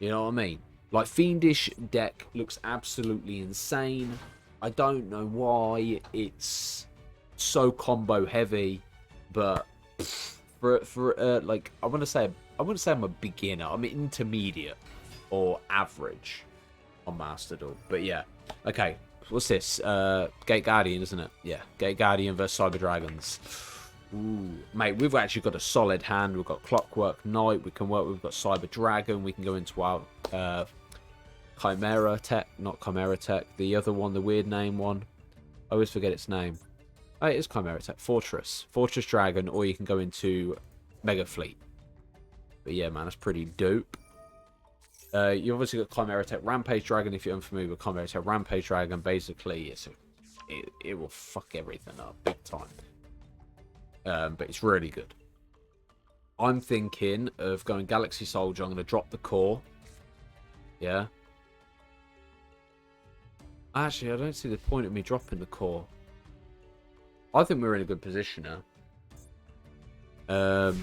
You know what I mean? Like, Fiendish deck looks absolutely insane. I don't know why it's so combo heavy, but for like I wouldn't say I'm a beginner. I'm intermediate or average on Master Duel. But yeah, okay. What's this? Gate Guardian, isn't it? Yeah, Gate Guardian versus Cyber Dragons. Ooh, mate, we've actually got a solid hand. We've got Clockwork Knight. We can work. We've got Cyber Dragon. We can go into our Chimera Tech, not Chimera Tech. The other one, the weird name one. I always forget its name. Oh, it is Chimera Tech. Fortress Dragon, or you can go into Mega Fleet. But yeah, man, that's pretty dope. You obviously got Chimera Tech Rampage Dragon. If you're unfamiliar with Chimera Tech Rampage Dragon, basically it will fuck everything up big time. But it's really good. I'm thinking of going Galaxy Soldier. I'm going to drop the core. Yeah. Actually, I don't see the point of me dropping the core. I think we're in a good position now.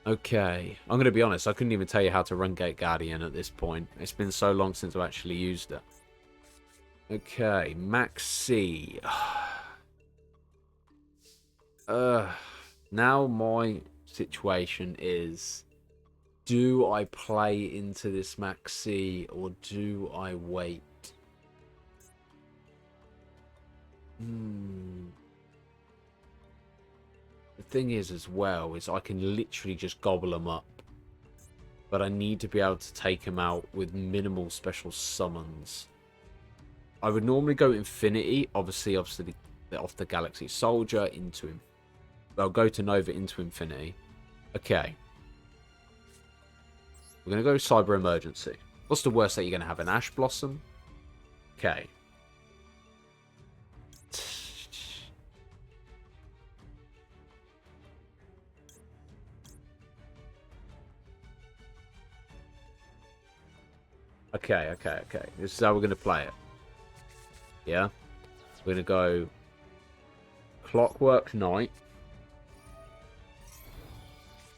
Okay. I'm going to be honest. I couldn't even tell you how to run Gate Guardian at this point. It's been so long since I've actually used it. Okay. Max C. Now my situation is, do I play into this Max C or do I wait? The thing is as well is I can literally just gobble them up. But I need to be able to take him out with minimal special summons. I would normally go Infinity, obviously off the Galaxy Soldier into him. I'll go to Nova into Infinity. Okay. We're going to go Cyber Emergency. What's the worst that you're going to have? An Ash Blossom? Okay. Okay. This is how we're going to play it. Yeah? We're going to go Clockwork Knight.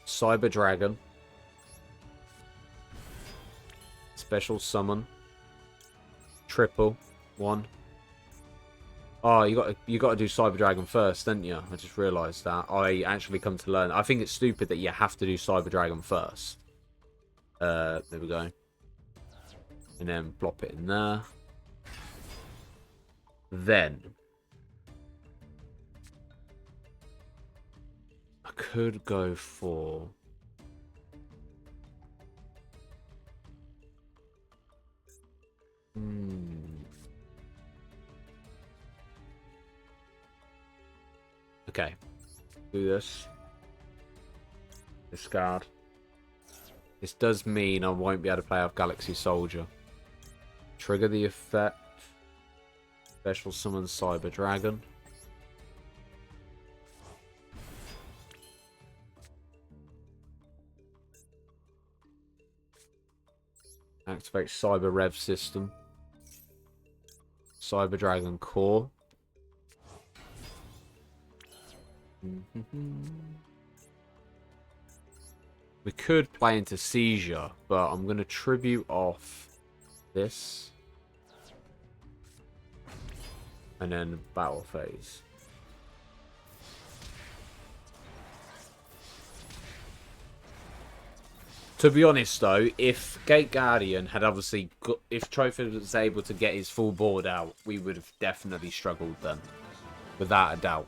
Cyber Dragon. Special Summon. Triple. 1. Oh, you got to do Cyber Dragon first, didn't you? I just realised that. I actually come to learn. I think it's stupid that you have to do Cyber Dragon first. There we go. And then plop it in there. Then I could go for okay. Do this. Discard. This does mean I won't be able to play off Galaxy Soldier. Trigger the effect. Special summon Cyber Dragon. Activate Cyber Rev system. Cyber Dragon Core. We could play into Seizure, but I'm going to tribute off this. And then battle phase. To be honest, though, if Gate Guardian had obviously got, if Trophy was able to get his full board out, we would have definitely struggled then, without a doubt.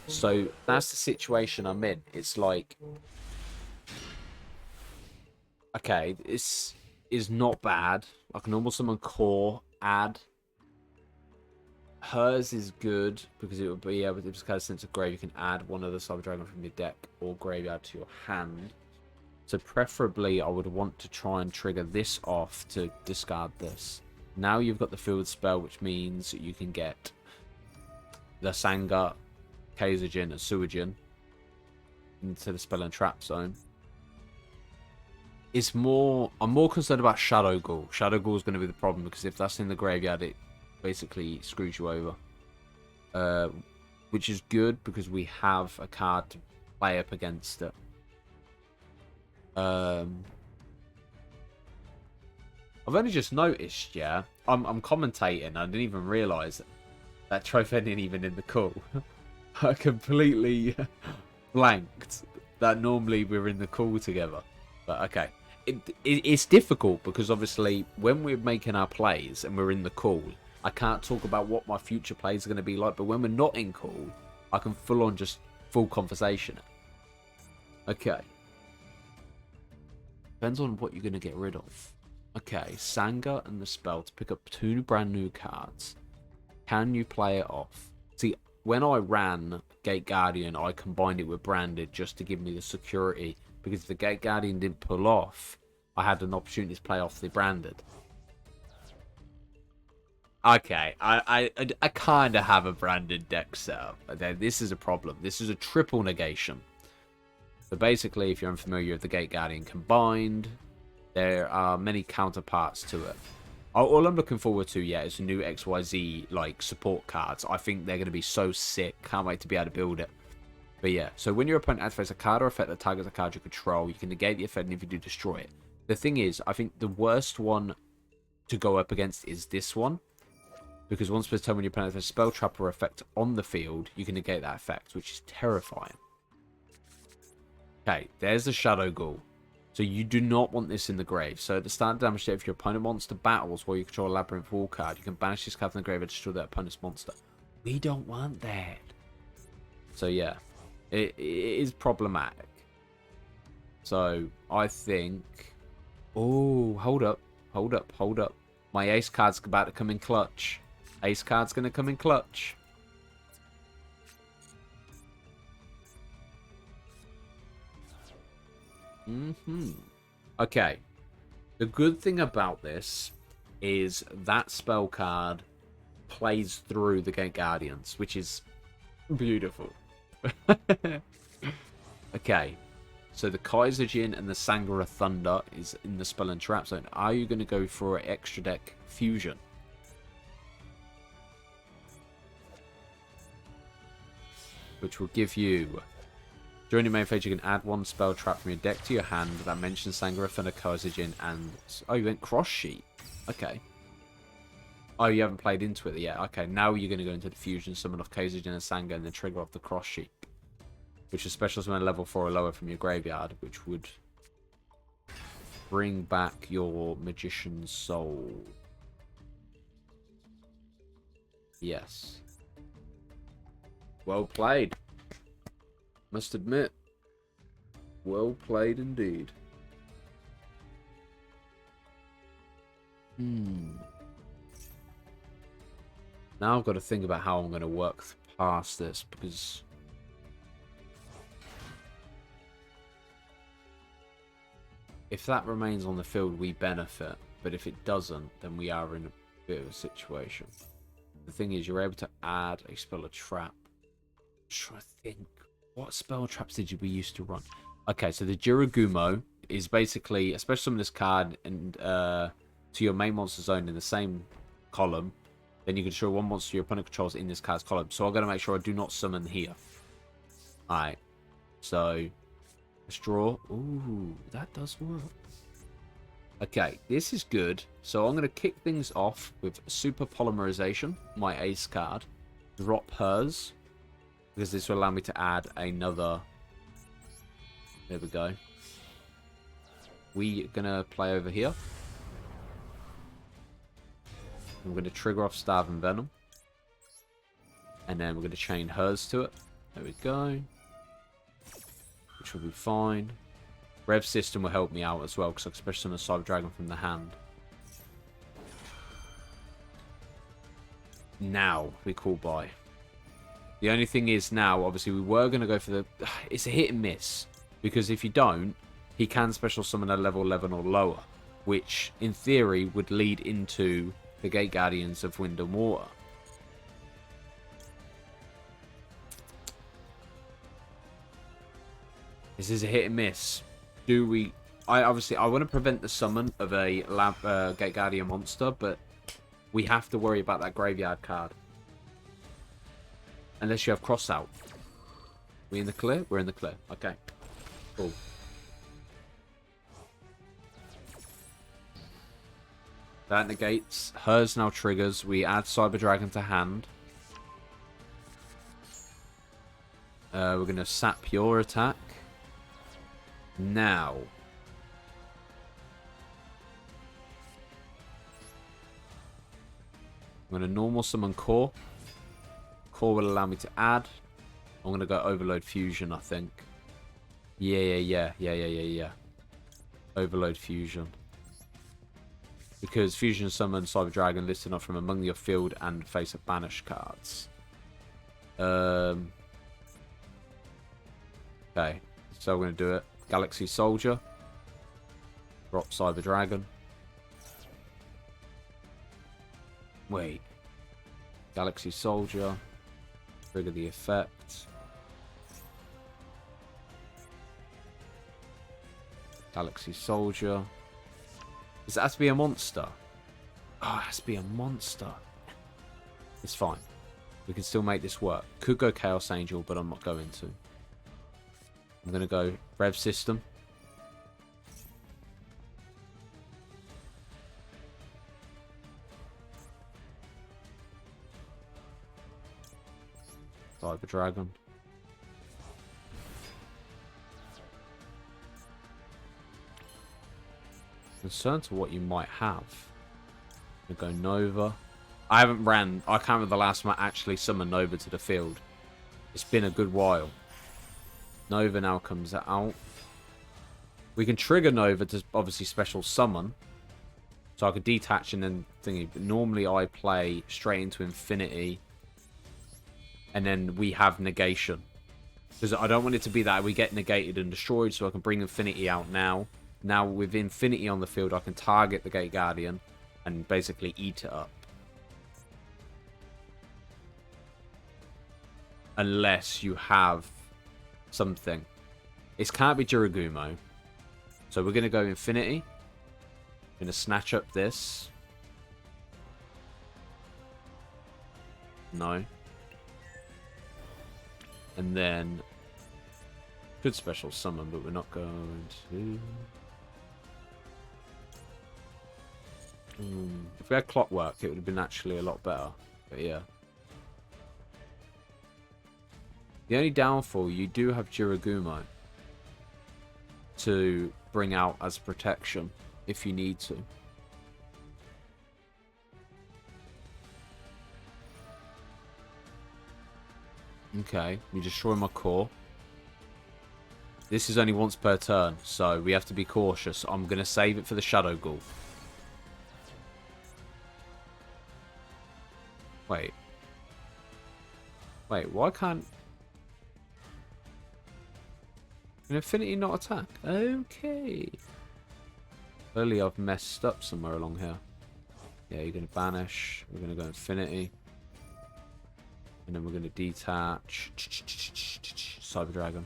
So that's the situation I'm in. It's like, okay, this is not bad. I can normal summon Core, add. Hers is good because it would be able to discard a sense of grave. You can add one of the Cyber Dragon from your deck or graveyard to your hand. So preferably I would want to try and trigger this off to discard this. Now you've got the field spell, which means you can get the Sanga, Kazajin, and Suijin into the spell and trap zone. I'm more concerned about Shadow Ghoul. Shadow Ghoul is going to be the problem because if that's in the graveyard, it basically screws you over. Which is good because we have a card to play up against it. I've only just noticed, yeah. I'm commentating. I didn't even realise that trophy ain't even in the call. I completely blanked that normally we're in the call together. But okay. It's difficult because obviously when we're making our plays and we're in the call, I can't talk about what my future plays are going to be like. But when we're not in call, I can full conversation. Okay. Depends on what you're going to get rid of. Okay, Sanga and the spell to pick up 2 brand new cards. Can you play it off? See, when I ran Gate Guardian, I combined it with Branded just to give me the security. Because if the Gate Guardian didn't pull off, I had an opportunity to play off the Branded. Okay, I kind of have a Branded deck set up. This is a problem. This is a triple negation. So basically, if you're unfamiliar with the Gate Guardian combined, there are many counterparts to it. All I'm looking forward to, yeah, is the new XYZ, like, support cards. I think they're going to be so sick. Can't wait to be able to build it. But yeah, so when your opponent activates a card or effect that targets a card you control, you can negate the effect, and if you do, destroy it. The thing is, I think the worst one to go up against is this one. Because once per turn, when your opponent has a spell, trap, or effect on the field, you can negate that effect, which is terrifying. Okay, there's the Shadow Ghoul. So you do not want this in the grave. So at the start of damage state, if your opponent monster battles while you control a Labyrinth Wall card, you can banish this card from the grave and destroy that opponent's monster. We don't want that. So yeah, it is problematic. So I think... Oh, hold up. Hold up, hold up. My ace card's about to come in clutch. Ace card's going to come in clutch. Okay. The good thing about this is that spell card plays through the Gate Guardians, which is beautiful. Okay. So the Kaiser Jin and the Sangara Thunder is in the spell and trap zone. Are you going to go for an extra deck fusion? Which will give you... During your main phase, you can add 1 spell trap from your deck to your hand that mentions Sangara Thunder, Kaiser Jin, and... Oh, you went cross sheet. Okay. Oh, you haven't played into it yet. Okay, now you're going to go into the fusion, summon off Kaiser Jin and Sangha, and then trigger off the cross sheet. Which is special summon level 4 or lower from your graveyard, which would bring back your Magician's Soul. Yes. Well played. Must admit. Well played indeed. Now I've got to think about how I'm going to work past this, because... if that remains on the field, we benefit. But if it doesn't, then we are in a bit of a situation. The thing is, you're able to add a spell or trap. I'm trying to think. What spell traps did we used to run? Okay, so the Jiragumo is basically a special summon this card and to your main monster zone in the same column. Then you can show 1 monster your opponent controls in this card's column. So I'm going to make sure I do not summon here. Alright. So... let's draw. Ooh, that does work. Okay, this is good. So I'm going to kick things off with Super Polymerization, my ace card. Drop hers, because this will allow me to add another... there we go. We're going to play over here. I'm going to trigger off Starving Venom. And then we're going to chain hers to it. There we go. Which will be fine. Rev System will help me out as well, because I can special summon a Cyber Dragon from the hand. Now we call by. The only thing is now, obviously, we were going to go for the... it's a hit and miss. Because if you don't, he can special summon a level 11 or lower. Which, in theory, would lead into the Gate Guardians of Wind and Water. This is a hit and miss. Do we... I want to prevent the summon of a Gate Guardian monster, but we have to worry about that graveyard card. Unless you have cross out. We in the clear? We're in the clear. Okay. Cool. That negates. Hers now triggers. We add Cyber Dragon to hand. We're going to sap your attack. Now. I'm going to normal summon Core. Core will allow me to add. I'm going to go Overload Fusion, I think. Yeah. Overload Fusion. Because Fusion Summon Cyber Dragon listed off from among your field and face of banished cards. Okay. So we're going to do it. Galaxy Soldier. Drop Cyber Dragon. Wait. Galaxy Soldier. Trigger the effect. Galaxy Soldier. Does it have to be a monster? Oh, it has to be a monster. It's fine. We can still make this work. Could go Chaos Angel, but I'm not going to. I'm going to go Rev System. Cyber Dragon. Concerned to what you might have. I'm going to go Nova. I can't remember the last time I actually summoned Nova to the field. It's been a good while. Nova now comes out. We can trigger Nova to obviously special summon. So I could detach and then thingy. But normally I play straight into Infinity. And then we have negation. Because I don't want it to be that we get negated and destroyed. So I can bring Infinity out now. Now, with Infinity on the field, I can target the Gate Guardian and basically eat it up. Unless you have something. It can't be Jiragumo. So we're going to go Infinity. Going to snatch up this. No. And then... Could special summon, but we're not going to... If we had Clockwork, it would have been actually a lot better. But yeah. The only downfall, you do have Jiragumo to bring out as protection if you need to. Okay, you destroy my core. This is only once per turn, so we have to be cautious. I'm going to save it for the Shadow Ghoul. Wait, why can't... Can Infinity not attack? Okay. Clearly I've messed up somewhere along here. Yeah, you're going to banish. We're going to go Infinity. And then we're going to detach. Cyber Dragon.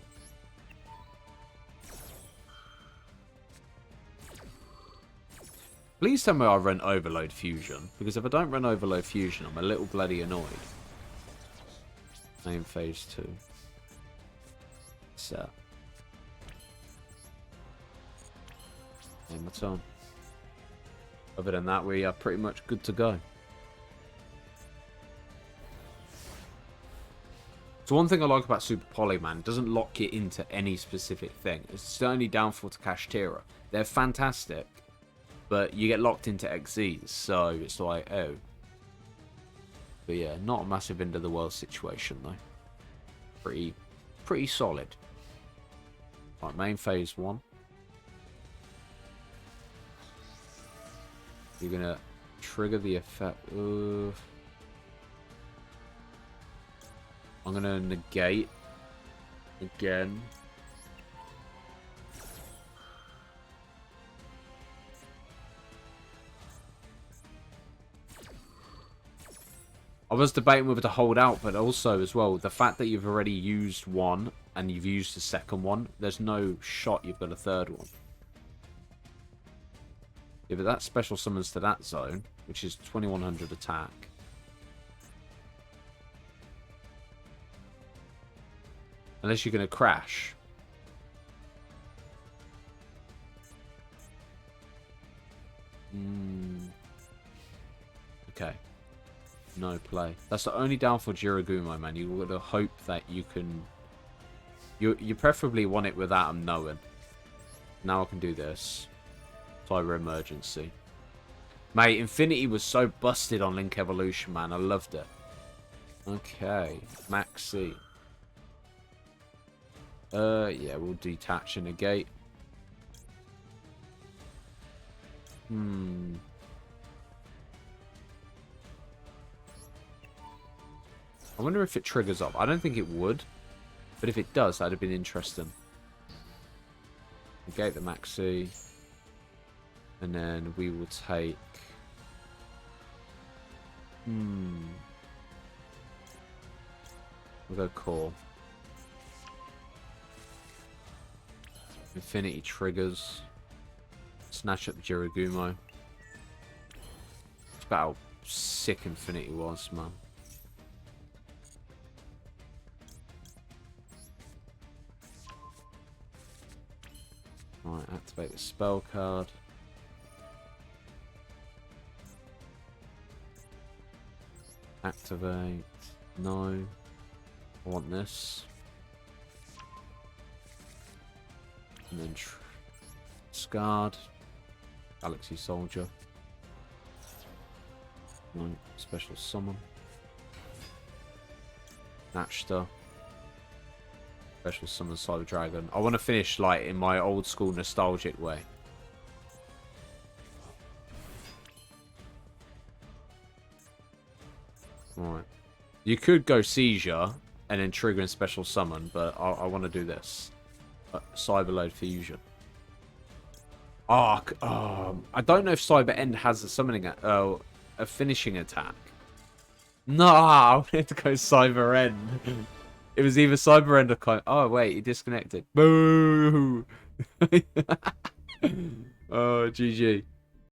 Please tell me I run Overload Fusion. Because if I don't run Overload Fusion, I'm a little bloody annoyed. Main phase 2. So. End my turn. Other than that, we are pretty much good to go. So one thing I like about Super Polyman, it doesn't lock you into any specific thing. It's the only downfall to Kashtira. They're fantastic. But you get locked into XZs, so it's like, oh. But yeah, not a massive end of the world situation though. Pretty solid. Right, main phase 1. You're gonna trigger the effect. I'm gonna negate again. I was debating whether to hold out, but also as well, the fact that you've already used one and you've used the second one, there's no shot you've got a third one. Yeah, but that special summons to that zone, which is 2100 attack. Unless you're going to crash. Okay. No play. That's the only downfall Jiragumo, man. You got to hope that you can... You preferably want it without him knowing. Now I can do this. Cyber Emergency. Mate, Infinity was so busted on Link Evolution, man. I loved it. Okay. Maxi. Yeah, we'll detach and negate. I wonder if it triggers off. I don't think it would. But if it does, that'd have been interesting. Negate the Maxi. And then we will take... We'll go Core. Infinity triggers. Snatch up Jiragumo. It's about how sick Infinity was, man. Right, activate the spell card. Activate. No. I want this. And then Scarred. Galaxy Soldier. No. Special Summon. Natchta. Special Summon Cyber Dragon. I want to finish like in my old school nostalgic way. Alright. You could go Seizure and then trigger and Special Summon, but I want to do this. Cyberload Fusion. I don't know if Cyber End has a summoning a finishing attack. No, I wanted to go Cyber End. It was either Cyber End or... Oh, wait, he disconnected. Boo! Oh, GG.